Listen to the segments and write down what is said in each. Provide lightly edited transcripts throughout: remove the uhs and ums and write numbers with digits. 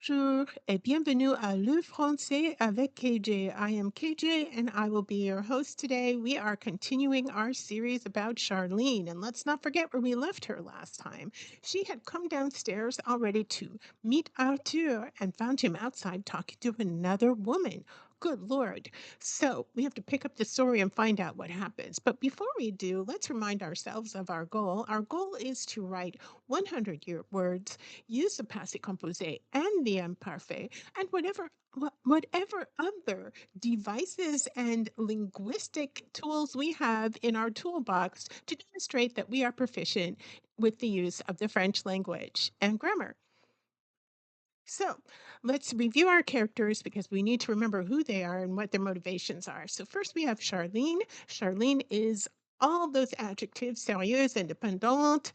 Bonjour et bienvenue à Le Français avec KJ. I am KJ and I will be your host today. We are continuing our series about Charline, and let's not forget where we left her last time. She had come downstairs already to meet Arthur and found him outside talking to another woman. Good Lord. So we have to pick up the story and find out what happens. But before we do, let's remind ourselves of our goal. Our goal is to write 100-year words, use the Passé Composé and the Imparfait, and whatever other devices and linguistic tools we have in our toolbox to demonstrate that we are proficient with the use of the French language and grammar. So let's review our characters because we need to remember who they are and what their motivations are. So first we have Charline. Charline is all those adjectives, sérieuse, indépendante,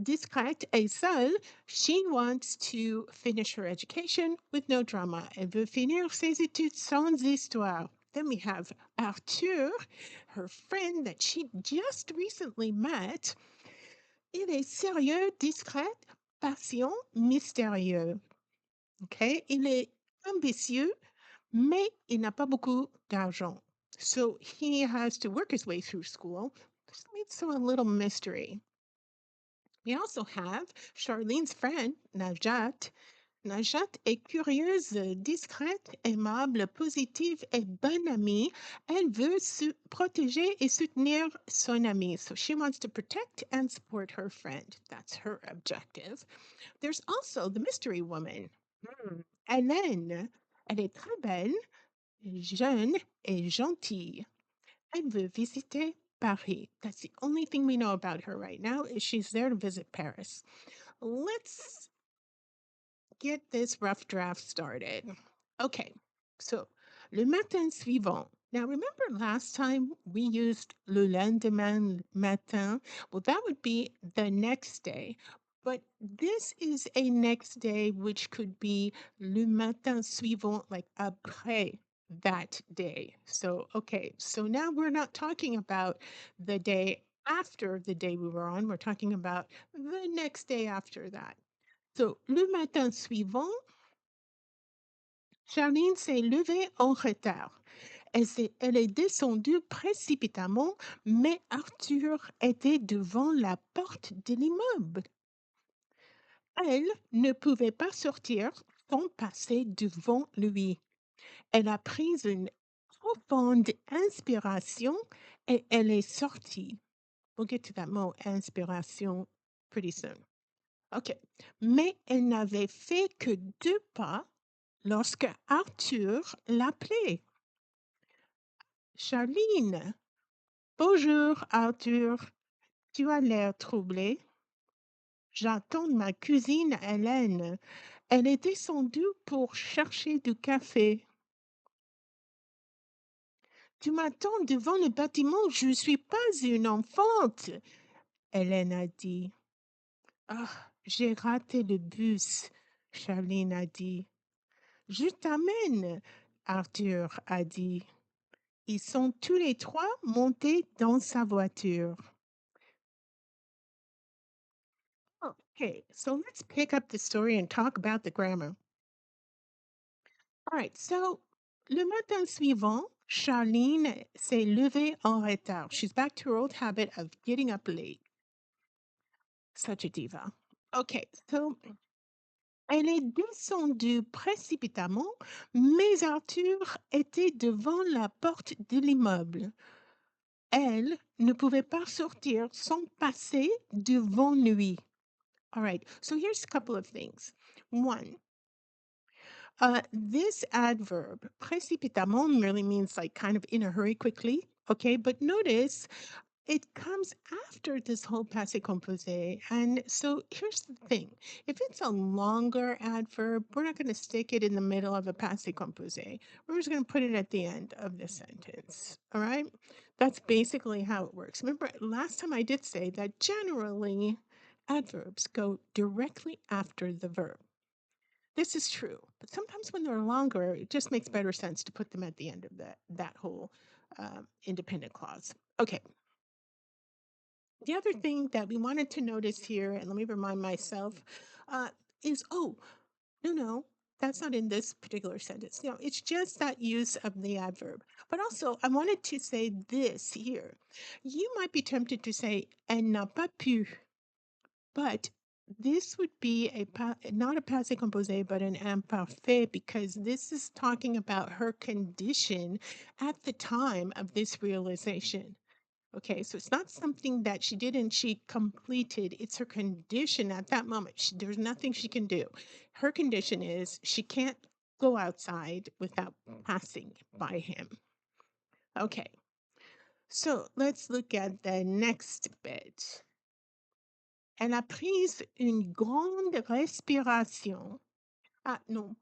discrète, et seule. She wants to finish her education with no drama. Elle veut finir ses études sans histoire. Then we have Arthur, her friend that she just recently met. Il est sérieux, discret, patient, mystérieux. Okay, il est ambitieux, mais il n'a pas beaucoup d'argent. So he has to work his way through school. This leads to a little mystery. We also have Charlene's friend, Najat. Najat est curieuse, discrète, aimable, positive et bonne amie. Elle veut protéger et soutenir son amie. So she wants to protect and support her friend. That's her objective. There's also the mystery woman. Hélène, elle est très belle, jeune et gentille. Elle veut visiter Paris. That's the only thing we know about her right now is she's there to visit Paris. Let's get this rough draft started. Okay, so le matin suivant. Now, remember last time we used le lendemain matin? Well, that would be the next day. But this is a next day, which could be le matin suivant, like après that day. So, okay, so now we're not talking about the day after the day we were on. We're talking about the next day after that. So, le matin suivant, Charline s'est levée en retard. Elle est descendue précipitamment, mais Arthur était devant la porte de l'immeuble. Elle ne pouvait pas sortir sans passer devant lui. Elle a pris une profonde inspiration et elle est sortie. We'll get to that mot, inspiration, pretty soon. OK. Mais elle n'avait fait que 2 pas lorsque Arthur l'appelait. Charline, bonjour Arthur, tu as l'air troublé. J'attends ma cousine Hélène. Elle est descendue pour chercher du café. Tu m'attends devant le bâtiment, je ne suis pas une enfante, Hélène a dit. Ah, j'ai raté le bus, Charline a dit. Je t'amène, Arthur a dit. Ils sont tous les trois montés dans sa voiture. Okay, so let's pick up the story and talk about the grammar. All right, so le matin suivant, Charline s'est levée en retard. She's back to her old habit of getting up late. Such a diva. Okay, so elle est descendue précipitamment, mais Arthur était devant la porte de l'immeuble. Elle ne pouvait pas sortir sans passer devant lui. All right, so here's a couple of things. One, this adverb, précipitamment, merely means like kind of in a hurry quickly. Okay, but notice it comes after this whole passé composé. And so here's the thing. If it's a longer adverb, we're not going to stick it in the middle of a passé composé. We're just going to put it at the end of the sentence. All right? That's basically how it works. Remember, last time I did say that generally adverbs go directly after the verb. This is true, but sometimes when they're longer, it just makes better sense to put them at the end of that whole independent clause. Okay. The other thing that we wanted to notice here, and let me remind myself, is, oh, no, That's not in this particular sentence. No, it's just that use of the adverb. But also, I wanted to say this here. You might be tempted to say, elle n'a pas pu, but this would be not a passé composé, but an imparfait, because this is talking about her condition at the time of this realization. Okay, so it's not something that she did and she completed. It's her condition at that moment. There's nothing she can do. Her condition is she can't go outside without passing by him. Okay, so let's look at the next bit. Elle a pris une grande respiration. Ah non,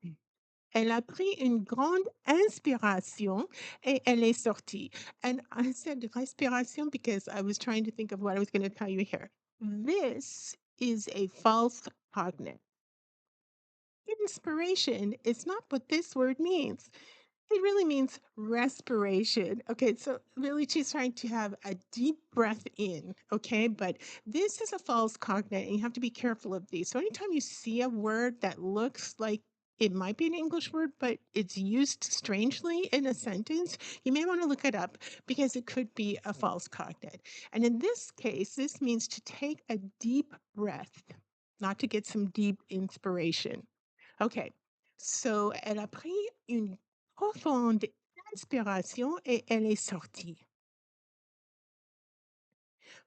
elle a pris une grande inspiration et elle est sortie. And I said respiration because I was trying to think of what I was going to tell you here. This is a false cognate. Inspiration is not what this word means. It really means respiration. Okay, so really she's trying to have a deep breath in, okay? But this is a false cognate, and you have to be careful of these. So anytime you see a word that looks like it might be an English word, but it's used strangely in a sentence, you may want to look it up because it could be a false cognate. And in this case, this means to take a deep breath, not to get some deep inspiration. Okay, so elle a pris une profonde inspiration et elle est sortie.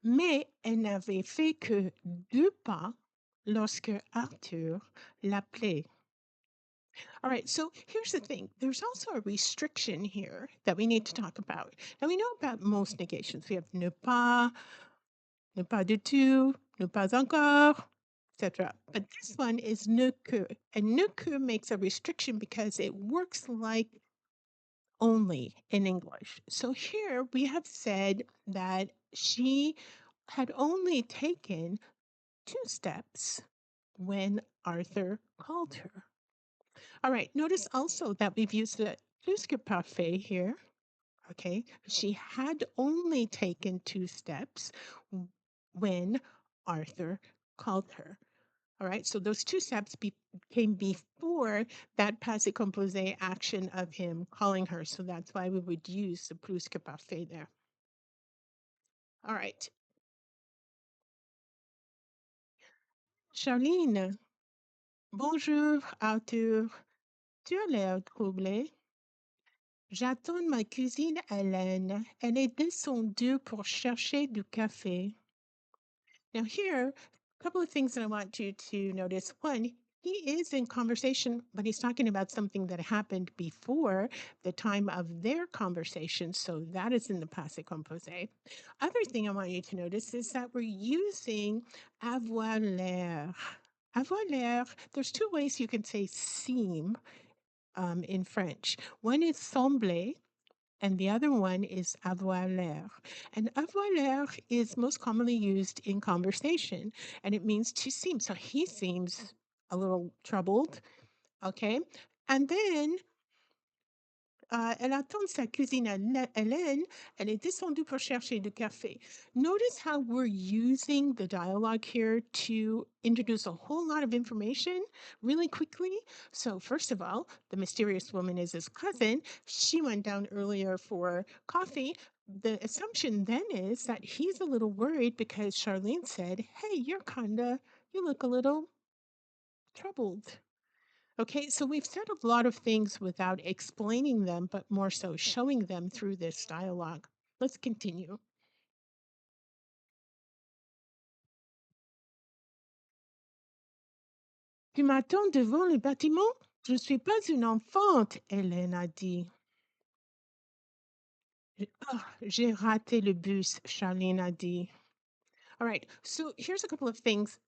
Mais elle n'avait fait que 2 pas lorsque Arthur l'appelait. All right, so here's the thing. There's also a restriction here that we need to talk about. Now, we know about most negations. We have ne pas du tout, ne pas encore, etc. But this one is ne que. And ne que makes a restriction because it works like only in English. So here we have said that she had only taken 2 steps when Arthur called her. All right, notice also that we've used the plus-que-parfait here. Okay, she had only taken 2 steps when Arthur called her. All right, so those 2 steps came before that passé composé action of him calling her. So that's why we would use the plus-que-parfait there. All right. Charline, bonjour Arthur. Tu as l'air troublé. J'attends ma cousine Hélène. Elle est descendue pour chercher du café. Now here, a couple of things that I want you to notice. One, he is in conversation, but he's talking about something that happened before the time of their conversation. So that is in the passé composé. Other thing I want you to notice is that we're using avoir l'air. Avoir l'air, there's 2 ways you can say seem in French. One is sembler, and the other one is avoir l'air. And avoir l'air is most commonly used in conversation, and it means to seem. So he seems a little troubled, okay? And then elle attend sa cousine Hélène, elle est descendue pour chercher du café. Notice how we're using the dialogue here to introduce a whole lot of information really quickly. So first of all, the mysterious woman is his cousin. She went down earlier for coffee. The assumption then is that he's a little worried because Charline said, hey, you look a little troubled. Okay, so we've said a lot of things without explaining them, but more so showing them through this dialogue. Let's continue. Tu m'attends devant le bâtiment? Je ne suis pas une enfante, Hélène a dit. J'ai raté le bus, Charline a dit. All right, so here's a couple of things.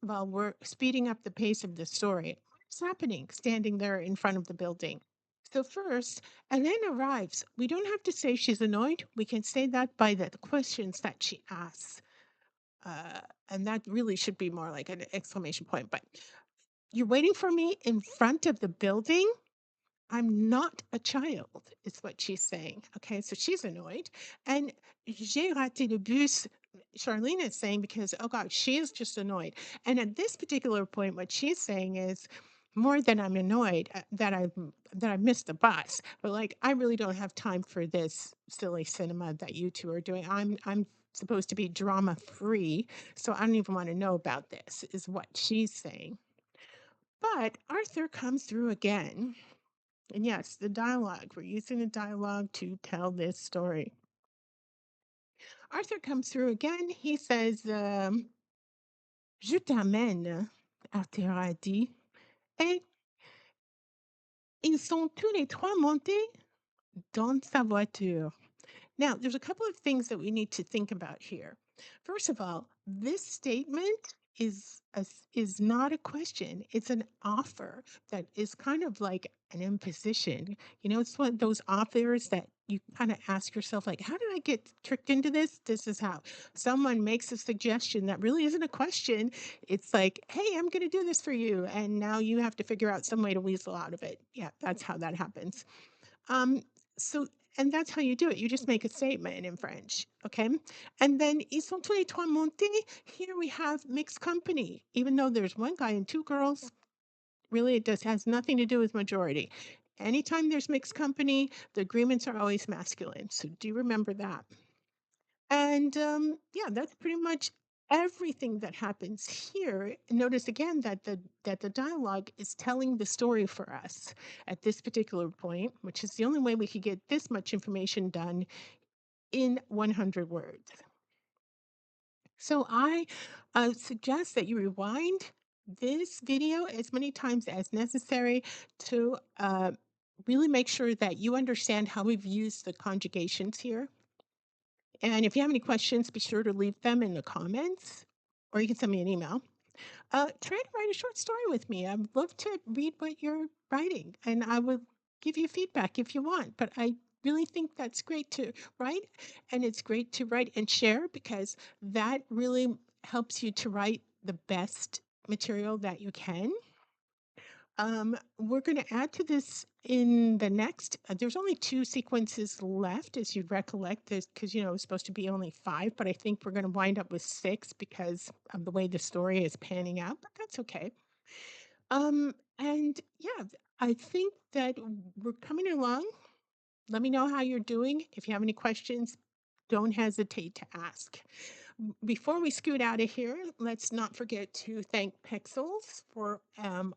While we're speeding up the pace of the story, what's happening standing there in front of the building? So first, Hélène arrives. We don't have to say she's annoyed. We can say that by the questions that she asks. And that really should be more like an exclamation point. But you're waiting for me in front of the building? I'm not a child, is what she's saying. Okay, so she's annoyed. And j'ai raté le bus, Charline is saying because, oh God, she is just annoyed. And at this particular point, what she's saying is, more than I'm annoyed that I missed the bus. But like, I really don't have time for this silly cinema that you two are doing. I'm supposed to be drama free, so I don't even want to know about this, is what she's saying. But Arthur comes through again. And yes, the dialogue. We're using the dialogue to tell this story. Arthur comes through again. He says, Je t'amène, Arthur a dit, et ils sont tous les trois montés dans sa voiture. Now, there's a couple of things that we need to think about here. First of all, this statement is not a question. It's an offer that is kind of like an imposition. You know, it's one of those offers that you kind of ask yourself, like, how did I get tricked into this? This is how. Someone makes a suggestion that really isn't a question. It's like, hey, I'm going to do this for you. And now you have to figure out some way to weasel out of it. Yeah, that's how that happens. Um, so, and that's how you do it. You just make a statement in French, okay? And then ils sont tous les trois montés. Here we have mixed company, even though there's one guy and two girls. Really, it has nothing to do with majority. Anytime there's mixed company, the agreements are always masculine. So do you remember that? And yeah, that's pretty much everything that happens here. Notice again that the dialogue is telling the story for us at this particular point, which is the only way we could get this much information done in 100 words. So I suggest that you rewind this video as many times as necessary to really make sure that you understand how we've used the conjugations here. And if you have any questions, be sure to leave them in the comments, or you can send me an email. Try to write a short story with me. I'd love to read what you're writing, and I will give you feedback if you want. But I really think that's great to write, and it's great to write and share because that really helps you to write the best material that you can. We're going to add to this in the next. There's only 2 sequences left, as you recollect, because you know it's supposed to be only 5, but I think we're going to wind up with 6 because of the way the story is panning out. But that's okay. And yeah, I think that we're coming along. Let me know how you're doing. If you have any questions, don't hesitate to ask. Before we scoot out of here, let's not forget to thank Pixels for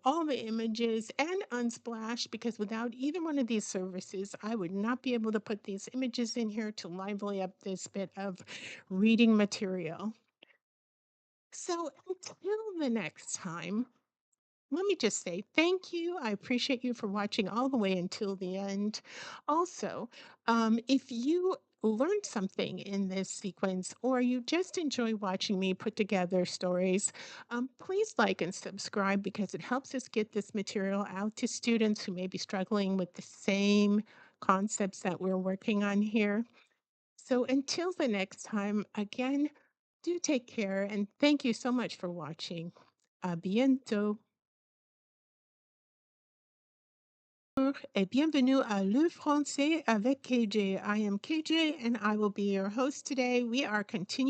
all the images and Unsplash, because without either one of these services, I would not be able to put these images in here to lively up this bit of reading material. So until the next time, let me just say thank you. I appreciate you for watching all the way until the end. Also, if you learned something in this sequence or you just enjoy watching me put together stories, please like and subscribe because it helps us get this material out to students who may be struggling with the same concepts that we're working on here. So until the next time, again, do take care and thank you so much for watching. À bientôt. Et bienvenue à Le Français avec KJ. I am KJ and I will be your host today. We are continuing